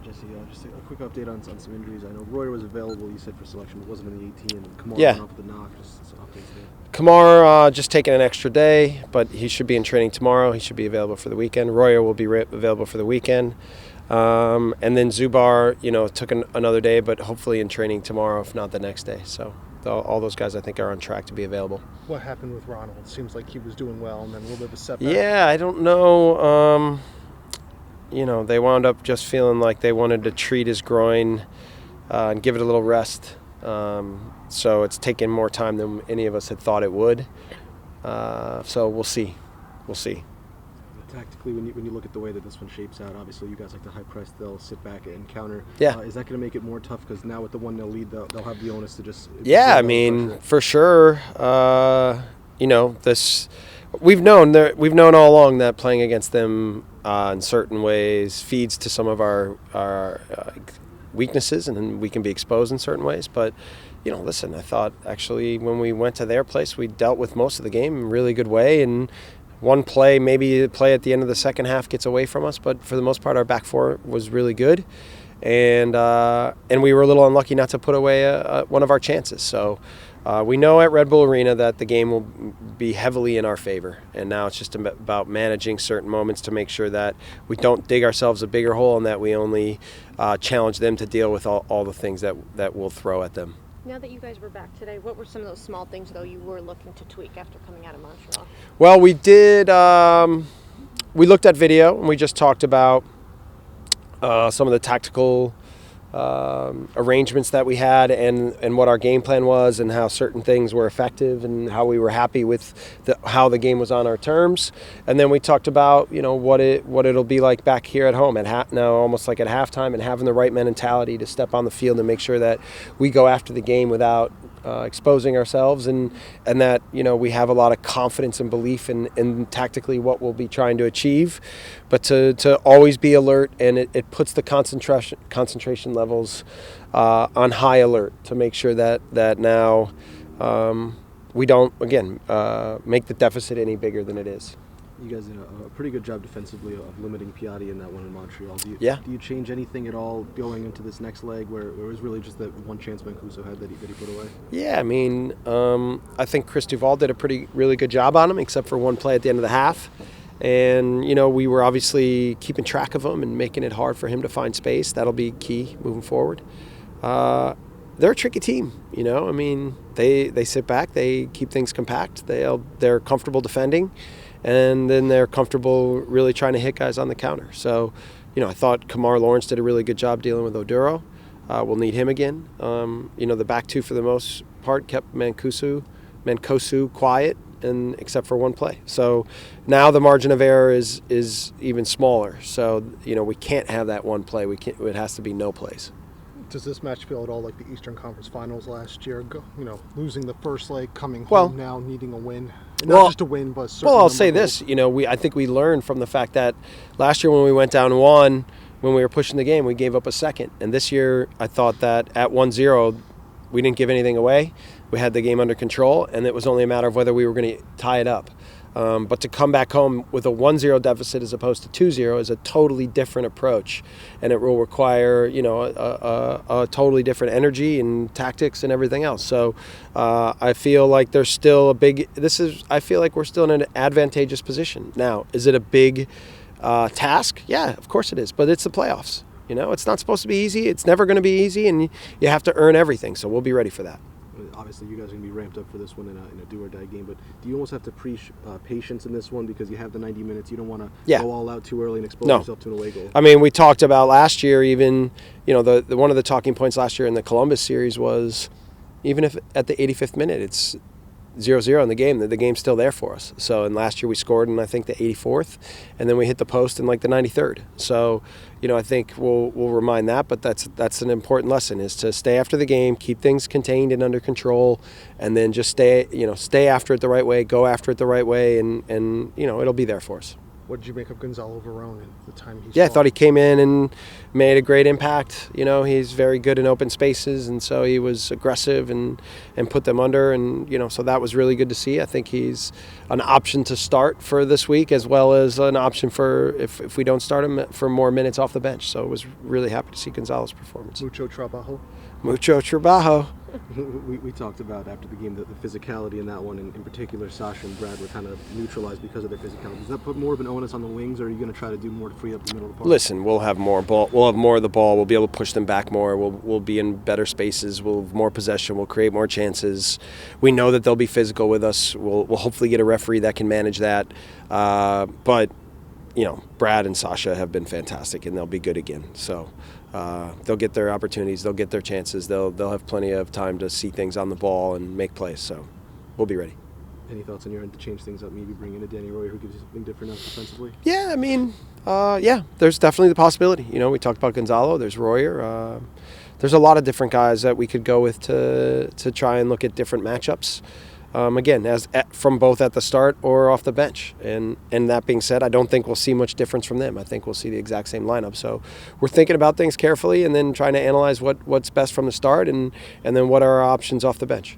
Jesse, just a quick update on some injuries. I know Royer was available, you said, for selection, but wasn't in the 18. And Kamar Yeah. went off with the knock. Just some updates there. Kamar just taking an extra day, but he should be in training tomorrow. He should be available for the weekend. Royer will be available for the weekend. And then Zubar, took another day, but hopefully in training tomorrow, if not the next day. So all those guys, I think, are on track to be available. What happened with Ronald? It seems like he was doing well, and then a little bit of a setback. Yeah, I don't know. They wound up just feeling like they wanted to treat his groin and give it a little rest. So it's taken more time than any of us had thought it would. So we'll see. We'll see. Tactically, when you look at the way that this one shapes out, obviously you guys like to high press, they'll sit back and counter. Yeah. Is that going to make it more tough? Because now with the 1-0 lead, they'll have the onus to just... Yeah, I mean, for sure. This we've known all along that playing against them in certain ways feeds to some of our weaknesses, and then we can be exposed in certain ways. But listen, I thought actually when we went to their place, we dealt with most of the game in a really good way, and one play, maybe a play at the end of the second half gets away from us, but for the most part, our back four was really good, and we were a little unlucky not to put away one of our chances. So we know at Red Bull Arena that the game will be heavily in our favor, and now it's just about managing certain moments to make sure that we don't dig ourselves a bigger hole and that we only challenge them to deal with all the things that we'll throw at them. Now that you guys were back today, what were some of those small things, though, you were looking to tweak after coming out of Montreal? Well, we did. We looked at video, and we just talked about some of the tactical arrangements that we had and what our game plan was and how certain things were effective and how we were happy with how the game was on our terms. And then we talked about what it'll be like back here at home now almost like at halftime, and having the right mentality to step on the field and make sure that we go after the game without exposing ourselves, and that we have a lot of confidence and belief in tactically what we'll be trying to achieve, but to always be alert, and it puts the concentration levels on high alert to make sure that now we don't again make the deficit any bigger than it is. You guys did a pretty good job defensively of limiting Piatti in that one in Montreal. Do you change anything at all going into this next leg where it was really just that one chance Mancuso had that he put away? Yeah, I mean, I think Chris Duval did really good job on him, except for one play at the end of the half. And, we were obviously keeping track of him and making it hard for him to find space. That'll be key moving forward. They're a tricky team, I mean, they sit back, they keep things compact, they're comfortable defending, and then they're comfortable really trying to hit guys on the counter. So, I thought Kamar Lawrence did a really good job dealing with Oduro. We'll need him again. The back two for the most part kept Mancosu quiet, and except for one play. So now the margin of error is even smaller. So, we can't have that one play. It has to be no plays. Does this match feel at all like the Eastern Conference Finals last year? Losing the first leg, coming home now, needing a win. Not just a win, but certainly. Well, I'll say this. I think we learned from the fact that last year when we went down 1, when we were pushing the game, we gave up a second. And this year, I thought that at 1-0, we didn't give anything away. We had the game under control, and it was only a matter of whether we were going to tie it up. But to come back home with a 1-0 deficit as opposed to 2-0 is a totally different approach, and it will require a totally different energy and tactics and everything else. So I feel like there's still I feel like we're still in an advantageous position. Now, is it a big task? Yeah, of course it is, but it's the playoffs. It's not supposed to be easy. It's never going to be easy, and you have to earn everything. So we'll be ready for that. Obviously, you guys are going to be ramped up for this one in a do-or-die game, but do you almost have to preach patience in this one because you have the 90 minutes? You don't want to go all out too early and expose yourself to an away goal? I mean, we talked about last year even, the one of the talking points last year in the Columbus series was even if at the 85th minute it's 0-0 in the game, the game's still there for us. So, and last year we scored in, I think, the 84th, and then we hit the post in, like, the 93rd. So, I think we'll remind that, but that's an important lesson, is to stay after the game, keep things contained and under control, and then just stay after it the right way, go after it the right way, and it'll be there for us. What did you make of Gonzalo Verón and the time he Yeah, I thought he came in and made a great impact. You know, he's very good in open spaces, and so he was aggressive and put them under, and, you know, so that was really good to see. I think he's an option to start for this week, as well as an option for, if we don't start him, for more minutes off the bench. So I was really happy to see Gonzalo's performance. Mucho trabajo. Mucho trabajo. We talked about after the game the physicality in that one, and in particular Sasha and Brad were kind of neutralized because of their physicality. Does that put more of an onus on the wings, or are you going to try to do more to free up the middle of the park? Listen, we'll have more ball. We'll have more of the ball. We'll be able to push them back more. We'll be in better spaces. We'll have more possession. We'll create more chances. We know that they'll be physical with us. We'll hopefully get a referee that can manage that. But you know, Brad and Sasha have been fantastic, and they'll be good again. So they'll get their opportunities. They'll get their chances. They'll have plenty of time to see things on the ball and make plays. So we'll be ready. Any thoughts on your end to change things up? Maybe bring in a Danny Roy who gives you something different defensively? Yeah, I mean, there's definitely the possibility. You know, we talked about Gonzalo. There's Royer. There's a lot of different guys that we could go with to try and look at different matchups. Again, from both at the start or off the bench. And that being said, I don't think we'll see much difference from them. I think we'll see the exact same lineup. So we're thinking about things carefully and then trying to analyze what's best from the start and then what are our options off the bench.